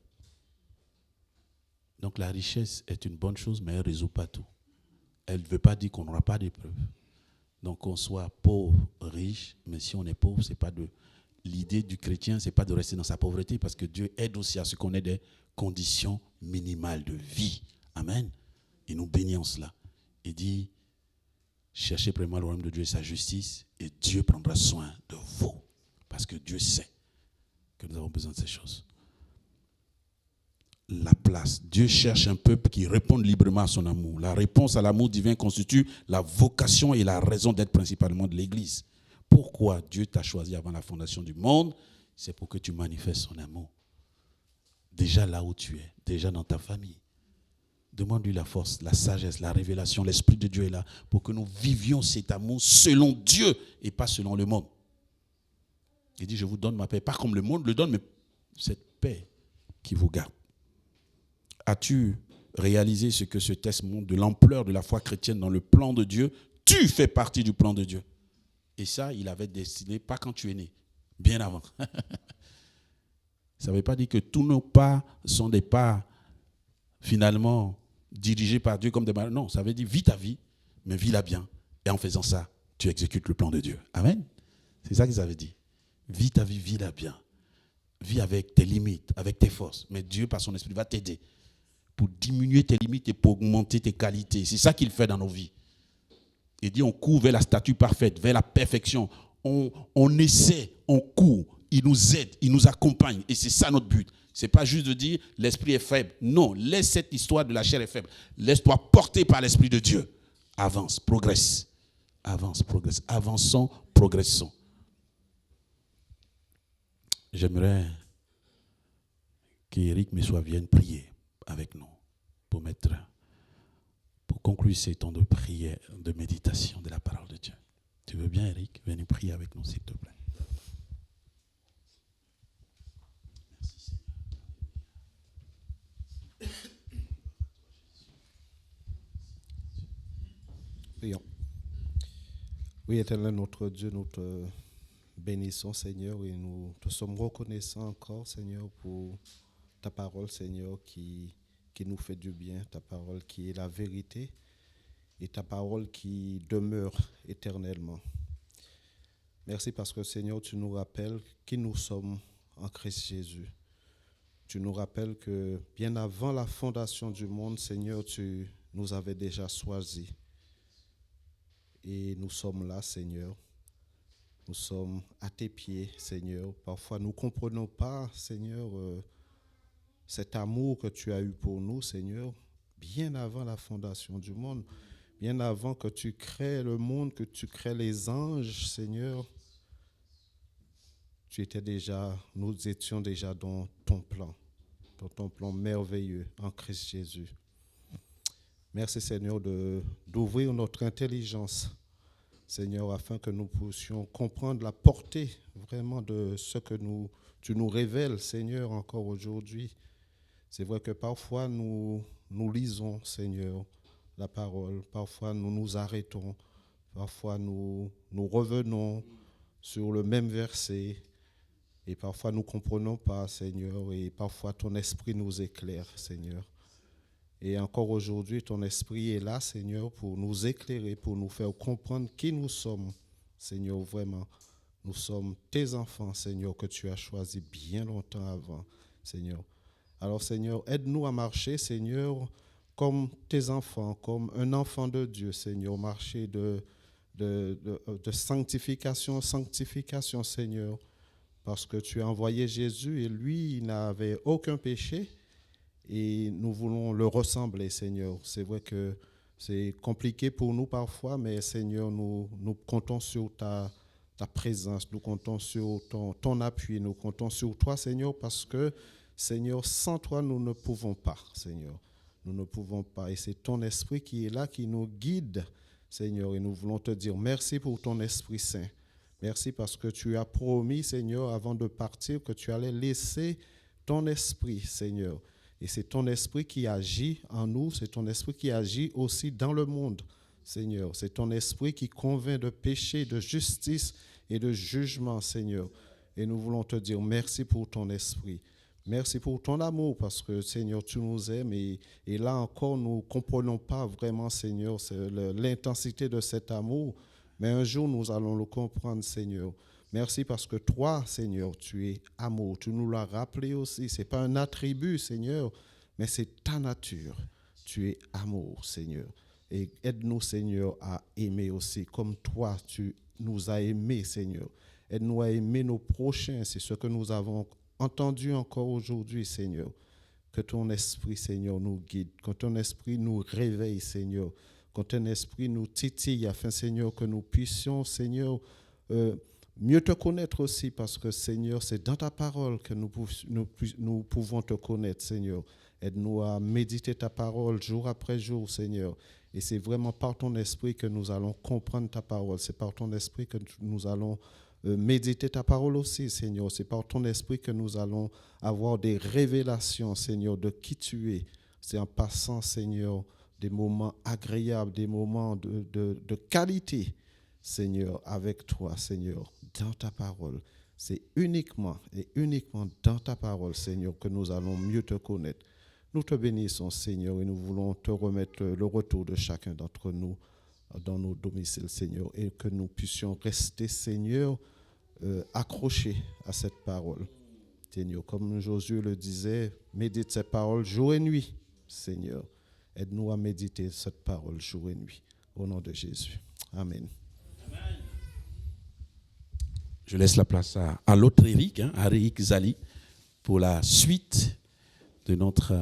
Donc la richesse est une bonne chose, mais elle ne résout pas tout. Elle ne veut pas dire qu'on n'aura pas d'épreuves. Donc qu'on soit pauvre, riche, mais si on est pauvre, c'est pas de... L'idée du chrétien, ce n'est pas de rester dans sa pauvreté, parce que Dieu aide aussi à ce qu'on ait des conditions minimales de vie. Amen. Il nous bénit en cela. Il dit, cherchez premièrement le royaume de Dieu et sa justice, et Dieu prendra soin de vous. Parce que Dieu sait que nous avons besoin de ces choses. La place. Dieu cherche un peuple qui réponde librement à son amour. La réponse à l'amour divin constitue la vocation et la raison d'être principalement de l'Église. Pourquoi Dieu t'a choisi avant la fondation du monde? C'est pour que tu manifestes son amour. Déjà là où tu es, déjà dans ta famille. Demande-lui la force, la sagesse, la révélation. L'Esprit de Dieu est là pour que nous vivions cet amour selon Dieu et pas selon le monde. Il dit, je vous donne ma paix. Pas comme le monde le donne, mais cette paix qui vous garde. As-tu réalisé ce que ce texte montre de l'ampleur de la foi chrétienne dans le plan de Dieu? Tu fais partie du plan de Dieu. Et ça, il avait destiné, pas quand tu es né, bien avant. Ça ne veut pas dire que tous nos pas sont des pas finalement dirigés par Dieu comme des malades. Non, ça veut dire vis ta vie, mais vis-la bien. Et en faisant ça, tu exécutes le plan de Dieu. Amen. C'est ça que ça veut dire. Vis ta vie, vis-la bien. Vis avec tes limites, avec tes forces. Mais Dieu, par son esprit, va t'aider pour diminuer tes limites et pour augmenter tes qualités. C'est ça qu'il fait dans nos vies. Il dit on court vers la statue parfaite, vers la perfection. On essaie, on court. Il nous aide, il nous accompagne. Et c'est ça notre but. Ce n'est pas juste de dire l'esprit est faible. Non, laisse cette histoire de la chair est faible. Laisse-toi porter par l'esprit de Dieu. Avance, progresse. Avance, progresse. Avançons, progressons. J'aimerais qu'Éric Messois vienne prier avec nous pour conclure ces temps de prière, de méditation de la parole de Dieu. Tu veux bien, Éric, venir prier avec nous, s'il te plaît. Merci, Seigneur. Prions. Oui, Éternel, notre Dieu, nous te bénissons, Seigneur, et nous te sommes reconnaissants encore, Seigneur, pour ta parole, Seigneur, qui nous fait du bien, ta parole qui est la vérité et ta parole qui demeure éternellement. Merci parce que, Seigneur, tu nous rappelles qui nous sommes en Christ Jésus. Tu nous rappelles que bien avant la fondation du monde, Seigneur, tu nous avais déjà choisis. Et nous sommes là, Seigneur. Nous sommes à tes pieds, Seigneur. Parfois, nous ne comprenons pas, Seigneur, cet amour que tu as eu pour nous, Seigneur, bien avant la fondation du monde, bien avant que tu crées le monde, que tu crées les anges, Seigneur. Nous étions déjà dans ton plan merveilleux en Christ Jésus. Merci, Seigneur, d'ouvrir notre intelligence, Seigneur, afin que nous puissions comprendre la portée vraiment de ce que tu nous révèles, Seigneur, encore aujourd'hui. C'est vrai que parfois nous lisons, Seigneur, la parole. Parfois nous nous arrêtons. Parfois nous revenons sur le même verset. Et parfois nous ne comprenons pas, Seigneur. Et parfois ton esprit nous éclaire, Seigneur. Et encore aujourd'hui, ton esprit est là, Seigneur, pour nous éclairer, pour nous faire comprendre qui nous sommes, Seigneur, vraiment. Nous sommes tes enfants, Seigneur, que tu as choisis bien longtemps avant, Seigneur. Alors, Seigneur, aide-nous à marcher, Seigneur, comme tes enfants, comme un enfant de Dieu, Seigneur, marcher de sanctification en sanctification, Seigneur, parce que tu as envoyé Jésus et lui, il n'avait aucun péché et nous voulons le ressembler, Seigneur. C'est vrai que c'est compliqué pour nous parfois, mais Seigneur, nous comptons sur ta présence, nous comptons sur ton appui, nous comptons sur toi, Seigneur, parce que Seigneur, sans toi, nous ne pouvons pas, Seigneur. Nous ne pouvons pas. Et c'est ton esprit qui est là, qui nous guide, Seigneur. Et nous voulons te dire merci pour ton Esprit Saint. Merci parce que tu as promis, Seigneur, avant de partir, que tu allais laisser ton esprit, Seigneur. Et c'est ton esprit qui agit en nous, c'est ton esprit qui agit aussi dans le monde, Seigneur. C'est ton esprit qui convainc de péché, de justice et de jugement, Seigneur. Et nous voulons te dire merci pour ton esprit. Merci pour ton amour parce que, Seigneur, tu nous aimes et là encore, nous ne comprenons pas vraiment, Seigneur, l'intensité de cet amour, mais un jour, nous allons le comprendre, Seigneur. Merci parce que toi, Seigneur, tu es amour. Tu nous l'as rappelé aussi. Ce n'est pas un attribut, Seigneur, mais c'est ta nature. Tu es amour, Seigneur. Et aide-nous, Seigneur, à aimer aussi comme toi, tu nous as aimés, Seigneur. Aide-nous à aimer nos prochains. C'est ce que nous avons entendu encore aujourd'hui, Seigneur. Que ton esprit, Seigneur, nous guide. Que ton esprit nous réveille, Seigneur. Que ton esprit nous titille afin, Seigneur, que nous puissions, Seigneur, mieux te connaître aussi parce que, Seigneur, c'est dans ta parole que nous pouvons te connaître, Seigneur. Aide-nous à méditer ta parole jour après jour, Seigneur. Et c'est vraiment par ton esprit que nous allons comprendre ta parole. C'est par ton esprit que nous allons méditer ta parole aussi, Seigneur. C'est par ton esprit que nous allons avoir des révélations, Seigneur, de qui tu es. C'est en passant, Seigneur, des moments agréables, des moments de qualité, Seigneur, avec toi, Seigneur, dans ta parole. C'est uniquement et uniquement dans ta parole, Seigneur, que nous allons mieux te connaître. Nous te bénissons, Seigneur, et nous voulons te remettre le retour de chacun d'entre nous dans nos domiciles, Seigneur, et que nous puissions rester, Seigneur, accrochés à cette parole. Seigneur, comme Josué le disait, médite cette parole jour et nuit, Seigneur. Aide-nous à méditer cette parole jour et nuit. Au nom de Jésus. Amen. Je laisse la place à l'autre Eric, à Eric Zali, pour la suite de notre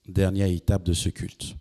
dernière étape de ce culte.